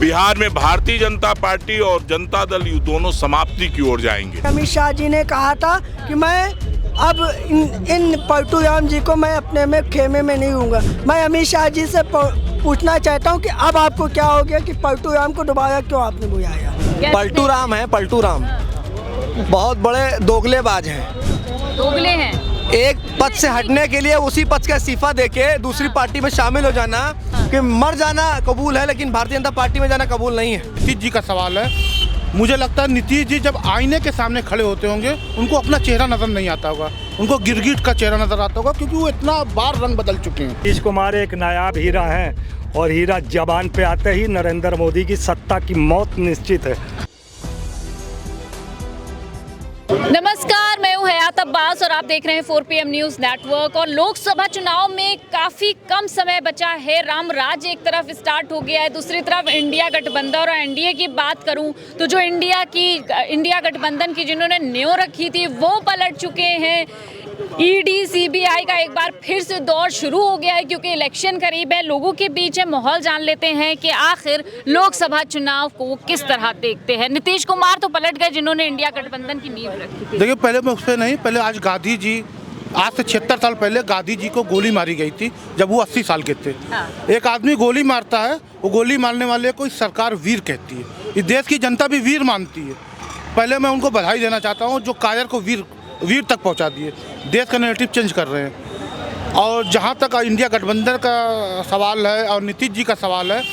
बिहार में भारतीय जनता पार्टी और जनता दल यू दोनों समाप्ति की ओर जाएंगे। अमित शाह जी ने कहा था कि मैं अब इन पलटू राम जी को मैं अपने में खेमे में नहीं हूँगा। मैं अमित शाह जी से पूछना चाहता हूँ कि अब आपको क्या हो गया कि पलटू राम को दोबारा क्यों आपने बुलाया? पलटू राम है, पलटू राम बहुत बड़े दोगलेबाज हैं। दोगले हैं। एक पद से हटने के लिए उसी पद का इस्तीफा देके दूसरी पार्टी में शामिल हो जाना कि मर जाना कबूल है, लेकिन भारतीय जनता पार्टी में जाना कबूल नहीं है। नीतीश जी का सवाल है। मुझे लगता है नीतीश जी जब आईने के सामने खड़े होते होंगे उनको अपना चेहरा नजर नहीं आता होगा, उनको गिरगिट का चेहरा नजर आता होगा, क्योंकि वो इतना बार रंग बदल चुके हैं। नीतीश कुमार एक नायाब हीरा हैं और हीरा जबान पे आते ही नरेंद्र मोदी की सत्ता की मौत निश्चित है। नमस्कार, मैं हूं हयात अब्बास और आप देख रहे हैं 4 PM न्यूज़ नेटवर्क। और लोकसभा चुनाव में काफ़ी कम समय बचा है। राम राज एक तरफ स्टार्ट हो गया है, दूसरी तरफ इंडिया गठबंधन। और एनडीए की बात करूं तो जो इंडिया गठबंधन की जिन्होंने नींव रखी थी वो पलट चुके हैं। ईडी सीबीआई का एक बार फिर से दौर शुरू हो गया है, क्योंकि इलेक्शन करीब है। लोगों के बीच माहौल जान लेते हैं कि आखिर लोकसभा चुनाव को किस तरह देखते हैं। नीतीश कुमार तो पलट गए जिन्होंने इंडिया गठबंधन की नींव रखी थी। देखिए, पहले मैं उस पर नहीं, पहले आज गांधी जी, आज से 76 साल पहले गांधी जी को गोली मारी गई थी जब वो 80 साल के थे। एक आदमी गोली मारता है, वो गोली मारने वाले को सरकार वीर कहती है। इस देश की जनता भी वीर मानती है। पहले मैं उनको बधाई देना चाहता हूँ जो कायर को वीर तक पहुँचा दिए, देश का नैरेटिव चेंज कर रहे हैं। और जहाँ तक इंडिया गठबंधन का सवाल है और नीतीश जी का सवाल है,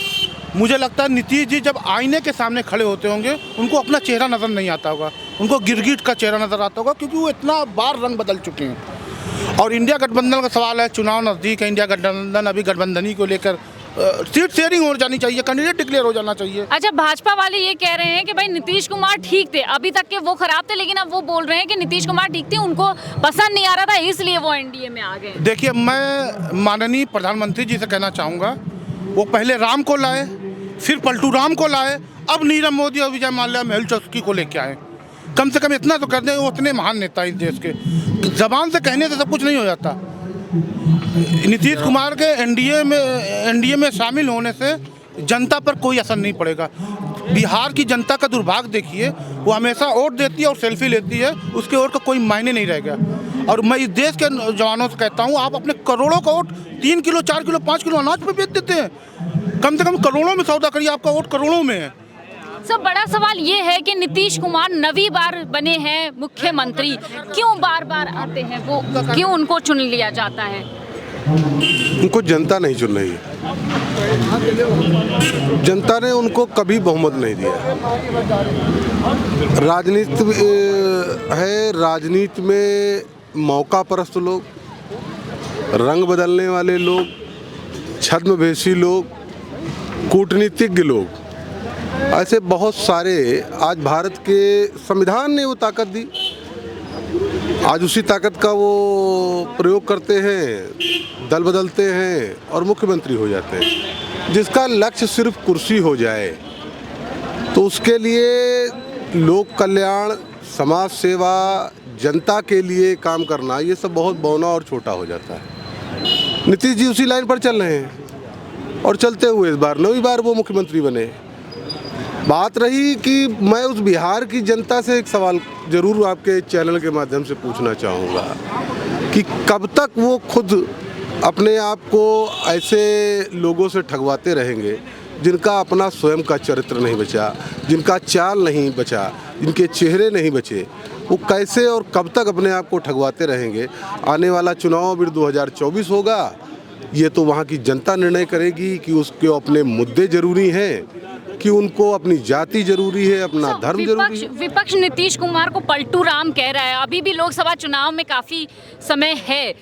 मुझे लगता है नीतीश जी जब आईने के सामने खड़े होते होंगे उनको अपना चेहरा नज़र नहीं आता होगा, उनको गिरगिट का चेहरा नज़र आता होगा, क्योंकि वो इतना बार रंग बदल चुके हैं। और इंडिया गठबंधन का सवाल है, चुनाव नज़दीक है, इंडिया गठबंधन अभी गठबंधनी को लेकर सीट शेयरिंग हो जानी चाहिए, कैंडिडेट डिक्लेयर हो जाना चाहिए। अच्छा, भाजपा वाले ये कह रहे हैं कि भाई नीतीश कुमार ठीक थे, अभी तक के वो खराब थे, लेकिन अब वो बोल रहे हैं कि नीतीश कुमार ठीक थे, उनको पसंद नहीं आ रहा था इसलिए वो एनडीए में आ गए। देखिए, मैं माननीय प्रधानमंत्री जी से कहना चाहूँगा, वो पहले राम को लाए, फिर पलटू राम को लाए, अब नीरव मोदी और विजय माल्या मेहुल चौकसी को लेके आए। कम से कम इतना तो कर दें, वो उतने महान नेता इस देश के। जबान से कहने से सब कुछ नहीं हो जाता। नीतीश कुमार के एनडीए में शामिल होने से जनता पर कोई असर नहीं पड़ेगा। बिहार की जनता का दुर्भाग्य देखिए, वो हमेशा वोट देती है और सेल्फी लेती है, उसके वोट का कोई मायने नहीं रहेगा। और मैं इस देश के जवानों से कहता हूँ, आप अपने करोड़ों का वोट 3 किलो 4 किलो 5 किलो अनाज पे बेच देते हैं। कम से कम करोड़ों में सौदा करिए, आपका वोट करोड़ों में है। सब बड़ा सवाल ये है कि नीतीश कुमार 9वीं बार बने हैं मुख्यमंत्री, क्यों बार बार आते हैं वो, क्यों उनको चुन लिया जाता है? उनको जनता नहीं चुन रही है, जनता ने उनको कभी बहुमत नहीं दिया। राजनीति है, राजनीति में मौका परस्त लोग, रंग बदलने वाले लोग, छद्मवेशी लोग, कूटनीतिज्ञ लोग, ऐसे बहुत सारे आज भारत के संविधान ने वो ताकत दी, आज उसी ताकत का वो प्रयोग करते हैं, दल बदलते हैं और मुख्यमंत्री हो जाते हैं। जिसका लक्ष्य सिर्फ कुर्सी हो जाए, तो उसके लिए लोक कल्याण, समाज सेवा, जनता के लिए काम करना, ये सब बहुत बौना और छोटा हो जाता है। नीतीश जी उसी लाइन पर चल रहे हैं और चलते हुए इस बार 9वीं बार वो मुख्यमंत्री बने। बात रही कि मैं उस बिहार की जनता से एक सवाल ज़रूर आपके चैनल के माध्यम से पूछना चाहूँगा कि कब तक वो खुद अपने आप को ऐसे लोगों से ठगवाते रहेंगे जिनका अपना स्वयं का चरित्र नहीं बचा, जिनका चाल नहीं बचा, जिनके चेहरे नहीं बचे। वो कैसे और कब तक अपने आप को ठगवाते रहेंगे? आने वाला चुनाव भी 2024 होगा, ये तो वहाँ की जनता निर्णय करेगी कि उसके अपने मुद्दे ज़रूरी हैं, कि उनको अपनी जाति जरूरी है, अपना धर्म जरूरी है। विपक्ष नीतीश कुमार को पलटू राम कह रहा है। अभी भी लोकसभा चुनाव में काफी समय है,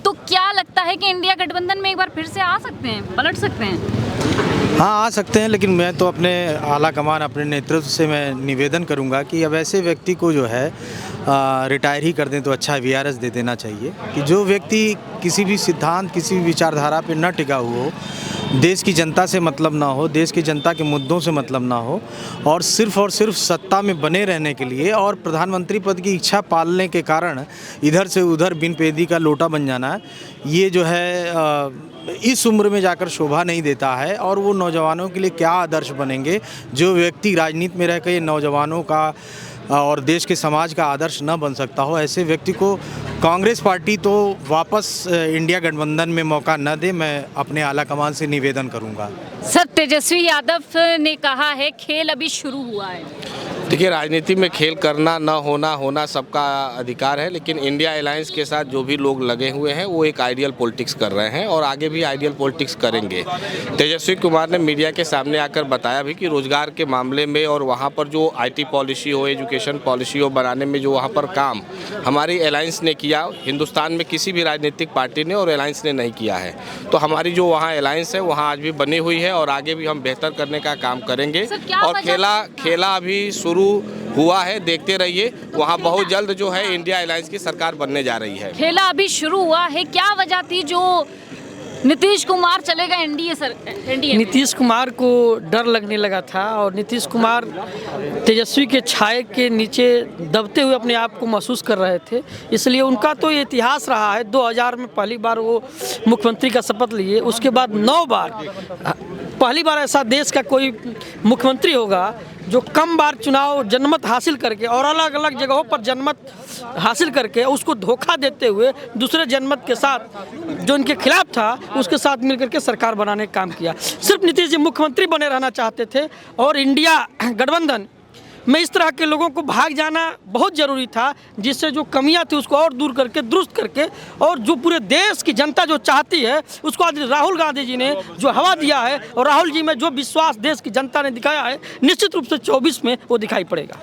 तो क्या लगता है कि इंडिया गठबंधन में एक बार फिर से आ सकते हैं, पलट सकते हैं? हाँ, आ सकते हैं, लेकिन मैं तो अपने आला कमान, अपने नेतृत्व से मैं निवेदन करूंगा कि अब ऐसे व्यक्ति को जो है रिटायर ही कर दें तो अच्छा, VRS दे देना चाहिए। कि जो व्यक्ति किसी भी सिद्धांत, किसी भी विचारधारा पे न टिका हुआ हो, देश की जनता से मतलब ना हो, देश की जनता के मुद्दों से मतलब ना हो और सिर्फ सत्ता में बने रहने के लिए और प्रधानमंत्री पद की इच्छा पालने के कारण इधर से उधर बिन पेदी का लोटा बन जाना, ये जो है इस उम्र में जाकर शोभा नहीं देता है। और वो नौजवानों के लिए क्या आदर्श बनेंगे जो व्यक्ति राजनीति में रहकर ये नौजवानों का और देश के समाज का आदर्श न बन सकता हो, ऐसे व्यक्ति को कांग्रेस पार्टी तो वापस इंडिया गठबंधन में मौका न दे। मैं अपने आला कमान से निवेदन करूंगा। सर, तेजस्वी यादव ने कहा है खेल अभी शुरू हुआ है। देखिए, राजनीति में खेल करना न होना सबका अधिकार है, लेकिन इंडिया अलायंस के साथ जो भी लोग लगे हुए हैं वो एक आइडियल पॉलिटिक्स कर रहे हैं और आगे भी आइडियल पॉलिटिक्स करेंगे। तेजस्वी कुमार ने मीडिया के सामने आकर बताया भी कि रोजगार के मामले में और वहाँ पर जो IT पॉलिसी हो, एजुकेशन पॉलिसी हो बनाने में जो वहाँ पर काम हमारी अलायंस ने किया, हिंदुस्तान में किसी भी राजनीतिक पार्टी ने और अलायंस ने नहीं किया है। तो हमारी जो वहाँ अलायंस है वहाँ आज भी बनी हुई है और आगे भी हम बेहतर करने का काम करेंगे। और खेला अभी शुरू हुआ है, देखते रहिए। वहाँ बहुत जल्द जो है इंडिया अलायंस की सरकार बनने जा रही है। खेला अभी शुरू हुआ है, क्या वजह थी जो नीतीश कुमार चलेगा एनडीए? नीतीश कुमार को डर लगने लगा था और नीतीश कुमार तेजस्वी के छाए के नीचे दबते हुए अपने आप को महसूस कर रहे थे, इसलिए उनका तो ये इतिहास रहा है। 2000 में पहली बार वो मुख्यमंत्री का शपथ लिए, उसके बाद 9 बार, पहली बार ऐसा देश का कोई मुख्यमंत्री होगा जो कम बार चुनाव जनमत हासिल करके और अलग अलग जगहों पर जनमत हासिल करके उसको धोखा देते हुए दूसरे जनमत के साथ जो इनके खिलाफ था उसके साथ मिलकर के सरकार बनाने का काम किया। सिर्फ नीतीश जी मुख्यमंत्री बने रहना चाहते थे और इंडिया गठबंधन में इस तरह के लोगों को भाग जाना बहुत ज़रूरी था, जिससे जो कमियां थी उसको और दूर करके दुरुस्त करके और जो पूरे देश की जनता जो चाहती है उसको आज राहुल गांधी जी ने जो हवा दिया है और राहुल जी में जो विश्वास देश की जनता ने दिखाया है, निश्चित रूप से 24 में वो दिखाई पड़ेगा।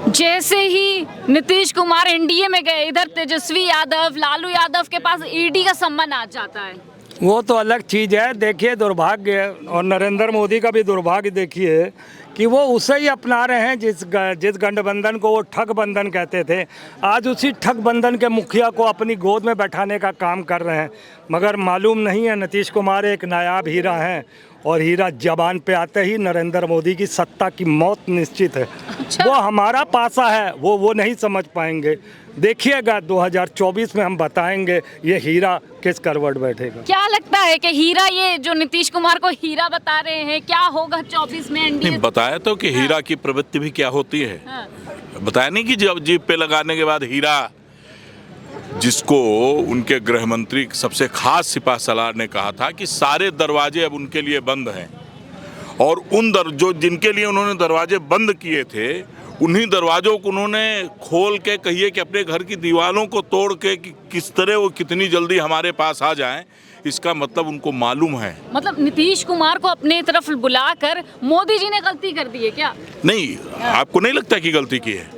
जैसे ही नीतीश कुमार एनडीए में गए, इधर तेजस्वी यादव, लालू यादव के पास ईडी का सम्मान आ जाता है। वो तो अलग चीज़ है। देखिए, दुर्भाग्य और नरेंद्र मोदी का भी दुर्भाग्य देखिए कि वो उसे ही अपना रहे हैं जिस गठबंधन को वो ठग बंधन कहते थे। आज उसी ठग बंधन के मुखिया को अपनी गोद में बैठाने का काम कर रहे हैं, मगर मालूम नहीं है नीतीश कुमार एक नायाब हीरा हैं और हीरा जबान पे आते ही नरेंद्र मोदी की सत्ता की मौत निश्चित है। अच्छा। वो हमारा पासा है, वो नहीं समझ पाएंगे। देखिएगा 2024 में हम बताएंगे ये हीरा किस करवट बैठेगा। क्या लगता है कि हीरा, ये जो नीतीश कुमार को हीरा बता रहे हैं, क्या होगा 24 में एनडीए? बताया तो कि हीरा की प्रवृत्ति भी क्या होती है। हाँ। बताया नहीं कि जब जीप पे लगाने के बाद हीरा, जिसको उनके गृह मंत्री सबसे खास सिपह सलार ने कहा था कि सारे दरवाजे अब उनके लिए बंद हैं और जो जिनके लिए उन्होंने दरवाजे बंद किए थे उन्हीं दरवाजों को उन्होंने खोल के, कहिए कि अपने घर की दीवारों को तोड़ के कि किस तरह वो कितनी जल्दी हमारे पास आ जाएं, इसका मतलब उनको मालूम है। मतलब नीतीश कुमार को अपने तरफ बुलाकर मोदी जी ने गलती कर दी है क्या? नहीं, आपको नहीं लगता कि गलती की है?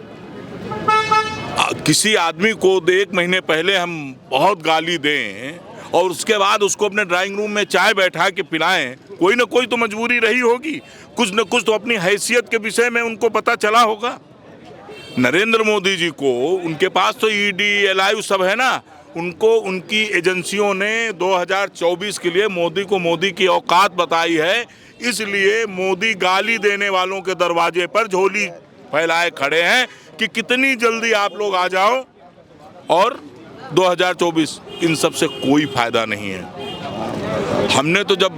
किसी आदमी को 1 महीने पहले हम बहुत गाली दें और उसके बाद उसको अपने ड्राइंग रूम में चाय बैठा के पिलाएं, कोई ना कोई तो मजबूरी रही होगी, कुछ न कुछ तो अपनी हैसियत के विषय में उनको पता चला होगा। नरेंद्र मोदी जी को, उनके पास तो ईडी एलआईयू सब है ना, उनको उनकी एजेंसियों ने 2024 के लिए मोदी को मोदी की औकात बताई है, इसलिए मोदी गाली देने वालों के दरवाजे पर झोली फैलाए खड़े हैं कि कितनी जल्दी आप लोग आ जाओ। और 2024 इन सब से कोई फायदा नहीं है। हमने तो जब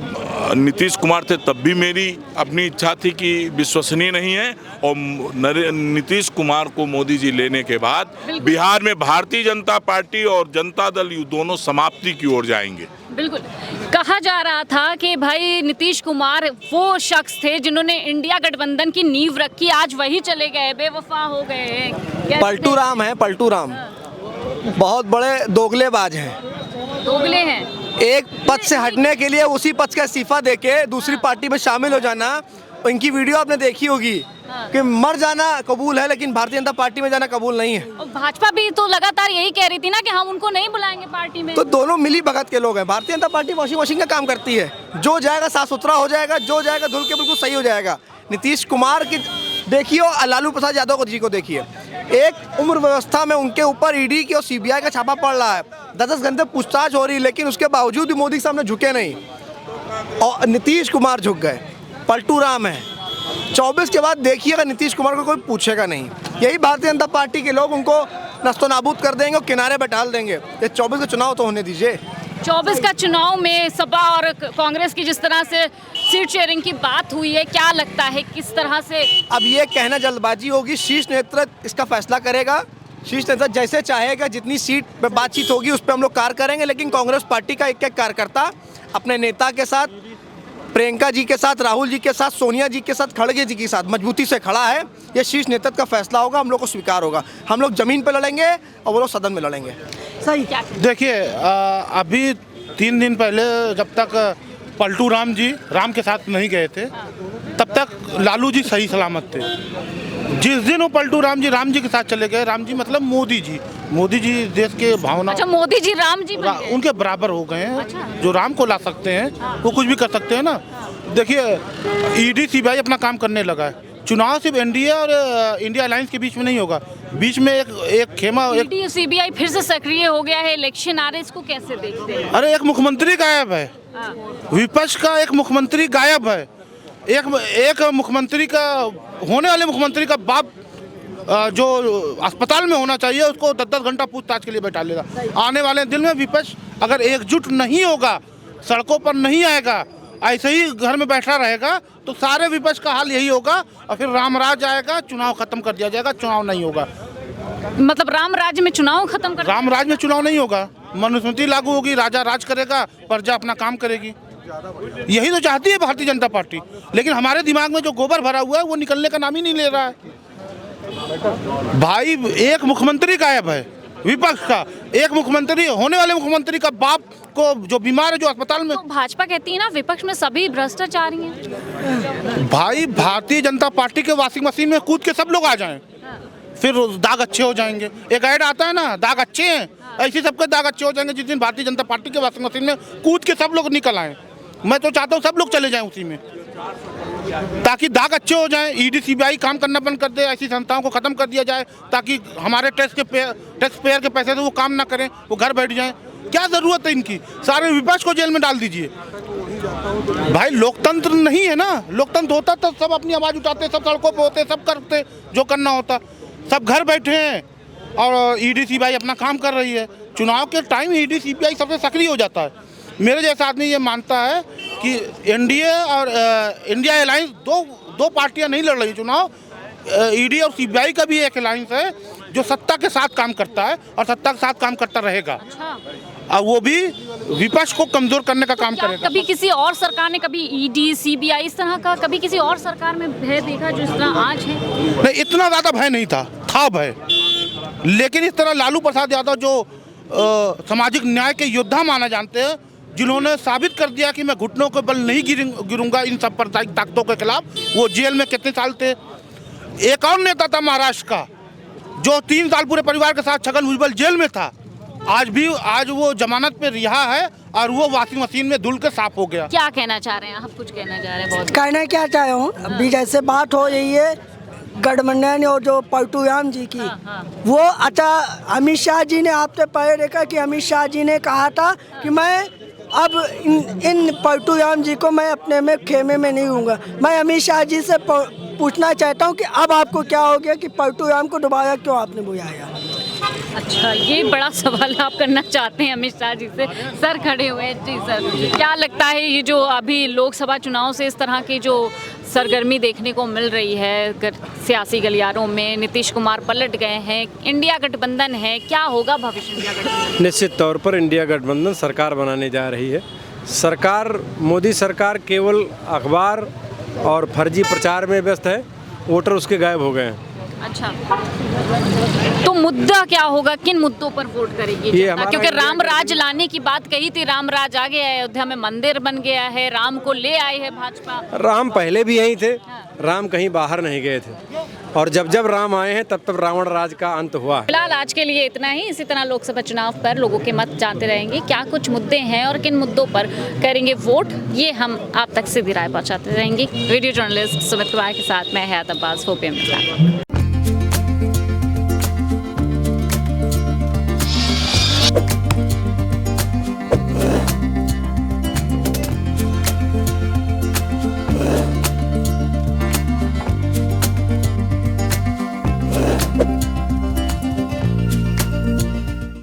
नीतीश कुमार थे तब भी मेरी अपनी इच्छा थी कि विश्वसनीय नहीं है, और नीतीश कुमार को मोदी जी लेने के बाद बिहार में भारतीय जनता पार्टी और जनता दल ये दोनों समाप्ति की ओर जाएंगे। बिल्कुल। कहा जा रहा था कि भाई नीतीश कुमार वो शख्स थे जिन्होंने इंडिया गठबंधन की नींव रखी, आज वही चले गए, बेवफा हो गए हैं। पलटू राम है, पलटू राम बहुत बड़े दोगलेबाज हैं। दोगले हैं। एक पद से हटने के लिए उसी पद का इस्तीफा देके दूसरी पार्टी में शामिल हो जाना। इनकी वीडियो आपने देखी होगी कि मर जाना कबूल है लेकिन भारतीय जनता पार्टी में जाना कबूल नहीं है। और भाजपा भी तो लगातार यही कह रही थी ना कि हम उनको नहीं बुलाएंगे पार्टी में। तो दोनों मिली भगत के लोग हैं। भारतीय जनता पार्टी वॉशिंग का काम करती है, जो जाएगा साफ सुथरा हो जाएगा, जो जाएगा धुल के बिल्कुल सही हो जाएगा। नीतीश कुमार की देखिए और लालू प्रसाद यादव जी को देखिए, एक उम्र व्यवस्था में उनके ऊपर ईडी की और सीबीआई का छापा पड़ रहा है, 10-10 घंटे पूछताछ हो रही है, लेकिन उसके बावजूद भी मोदी के सामने झुके नहीं। और नीतीश कुमार झुक गए, पलटू राम है। 24 के बाद देखिएगा नीतीश कुमार को कोई पूछेगा नहीं। यही भारतीय जनता पार्टी के लोग उनको नस्तो नाबूद कर देंगे और किनारे बैठाल देंगे। ये 24 का चुनाव तो होने दीजिए। 24 का चुनाव में सपा और कांग्रेस की जिस तरह से सीट शेयरिंग की बात हुई है, क्या लगता है किस तरह से? अब ये कहना जल्दबाजी होगी, शीर्ष नेतृत्व इसका फैसला करेगा। शीर्ष नेतृत्व जैसे चाहेगा, जितनी सीट पे बातचीत होगी उस पर हम लोग कार्य करेंगे। लेकिन कांग्रेस पार्टी का एक एक कार्यकर्ता अपने नेता के साथ, प्रियंका जी के साथ, राहुल जी के साथ, सोनिया जी के साथ, खड़गे जी के साथ मजबूती से खड़ा है। ये शीर्ष नेतृत्व का फैसला होगा, हम लोग को स्वीकार होगा। हम लोग जमीन पे लड़ेंगे और वो लोग सदन में लड़ेंगे। सही क्या? देखिए, अभी 3 दिन पहले जब तक पलटू राम जी राम के साथ नहीं गए थे, तब तक लालू जी सही सलामत थे। जिस दिन वो पलटू राम जी के साथ चले गए, राम जी मतलब मोदी जी देश के भावना। अच्छा, मोदी जी राम जी बन गए? उनके बराबर हो गए हैं। अच्छा। जो राम को ला सकते हैं वो कुछ भी कर सकते हैं ना। देखिए, ईडी सीबीआई अपना काम करने लगा है। चुनाव सिर्फ एनडीए और इंडिया अलायंस के बीच में नहीं होगा, बीच में एक खेमा। ईडी सीबीआई फिर से सक्रिय हो गया है, इलेक्शन आ रहे, इसको कैसे देखते हैं? अरे, एक मुख्यमंत्री गायब है, विपक्ष का एक मुख्यमंत्री गायब है। एक मुख्यमंत्री का, होने वाले मुख्यमंत्री का बाप जो अस्पताल में होना चाहिए, उसको 10-10 घंटा पूछताछ के लिए बैठा लेगा। आने वाले दिन में विपक्ष अगर एकजुट नहीं होगा, सड़कों पर नहीं आएगा, ऐसे ही घर में बैठा रहेगा, तो सारे विपक्ष का हाल यही होगा और फिर रामराज आएगा, चुनाव खत्म कर दिया जाएगा, चुनाव नहीं होगा। मतलब राम राज्य में चुनाव खत्म कर? राम राज में चुनाव नहीं होगा, मनुस्मृति लागू होगी, राजा राज करेगा, प्रजा अपना काम करेगी। यही तो चाहती है भारतीय जनता पार्टी। लेकिन हमारे दिमाग में जो गोबर भरा हुआ है वो निकलने का नाम ही नहीं ले रहा है। भाई, एक मुख्यमंत्री गायब है विपक्ष का, एक मुख्यमंत्री, होने वाले मुख्यमंत्री का बाप को जो बीमार है, जो अस्पताल में। तो भाजपा कहती है ना विपक्ष में सभी भ्रष्टाचारी हैं। भाई, भारतीय जनता पार्टी के वॉशिंग मशीन में कूद के सब लोग आ जाएं, फिर दाग अच्छे हो जाएंगे। एक ऐड आता है ना, दाग अच्छे हैं, ऐसे सबके दाग अच्छे हो जाएंगे जिस दिन भारतीय जनता पार्टी के वॉशिंग मशीन में कूद के सब लोग निकल आए। मैं तो चाहता हूँ सब लोग चले जाएं उसी में, ताकि दाग अच्छे हो जाएं। ईडी सीबीआई काम करना बंद कर दे, ऐसी संस्थाओं को खत्म कर दिया जाए, ताकि हमारे टैक्स पेयर के पैसे से वो काम ना करें, वो घर बैठ जाएं। क्या जरूरत है इनकी? सारे विपक्ष को जेल में डाल दीजिए। भाई, लोकतंत्र नहीं है ना। लोकतंत्र होता तो सब अपनी आवाज़ उठाते, सब सड़कों पर होते, सब करते जो करना होता। सब घर बैठे हैं और ईडी सीबीआई अपना काम कर रही है। चुनाव के टाइम ईडी सीबीआई सबसे सक्रिय हो जाता है। मेरे जैसा आदमी ये मानता है कि एनडीए और इंडिया अलायंस दो पार्टियां नहीं लड़ रही चुनाव। ईडी और सीबीआई का भी एक अलायंस है जो सत्ता के साथ काम करता है और सत्ता के साथ काम करता रहेगा। और वो भी विपक्ष को कमजोर करने का काम करेगा। कभी किसी और सरकार ने, कभी ईडी सीबीआई इस तरह का कभी किसी और सरकार में भय देखा जो इस तरह आज है? नहीं, इतना ज़्यादा भय नहीं था भय। लेकिन इस तरह लालू प्रसाद यादव जो सामाजिक न्याय के योद्धा माना जानते हैं, जिन्होंने साबित कर दिया कि मैं घुटनों के बल नहीं गिरूंगा इन सांप्रदायिक ताकतों के खिलाफ, वो जेल में कितने साल थे। एक और नेता था महाराष्ट्र का जो 3 साल पूरे परिवार के साथ छगन भुजबल जेल में था, आज वो जमानत पे रिहा है और वो वॉशिंग मशीन में धुल के साफ हो गया। क्या कहना चाह रहे हैं आप? कुछ कहना चाह रहे हैं? बहुत कहना क्या चाहे हूँ, अभी जैसे बात हो रही है गठबंधन और जो पलटू राम जी की, वो अच्छा, अमित शाह जी ने आपसे पहले देखा कि अमित शाह जी ने कहा था कि मैं अब इन पलटू राम जी को मैं अपने में खेमे में नहीं हूँगा। मैं अमित शाह जी से पूछना चाहता हूँ कि अब आपको क्या हो गया कि पलटू राम को दोबारा क्यों आपने बुलाया? अच्छा, ये बड़ा सवाल आप करना चाहते हैं अमित शाह जी से। सर खड़े हुए हैं। जी सर, क्या लगता है ये जो अभी लोकसभा चुनाव से इस तरह की जो सरगर्मी देखने को मिल रही है सियासी गलियारों में, नीतीश कुमार पलट गए हैं, इंडिया गठबंधन है, क्या होगा भविष्य इंडिया गठबंधन? निश्चित तौर पर इंडिया गठबंधन सरकार बनाने जा रही है। सरकार, मोदी सरकार केवल अखबार और फर्जी प्रचार में व्यस्त है, वोटर उसके गायब हो गए हैं। अच्छा, तो मुद्दा क्या होगा, किन मुद्दों पर वोट करेगी जनता? क्योंकि राम राज लाने की बात कही थी, राम राज आ गया है, अयोध्या में मंदिर बन गया है, राम को ले आए है भाजपा। राम पहले भी यहीं थे, राम कहीं बाहर नहीं गए थे, और जब जब राम आए हैं तब तब रावण राज का अंत हुआ। फिलहाल आज के लिए इतना ही। इसी तरह लोकसभा चुनाव पर लोगों के मत जानते रहेंगे, क्या कुछ मुद्दे हैं और किन मुद्दों पर करेंगे वोट, ये हम आप तक सीधी राय पहुंचाते रहेंगे। वीडियो जर्नलिस्ट सुमित कुमार के साथ मैं हयात अब्बास, 4PM न्यूज़।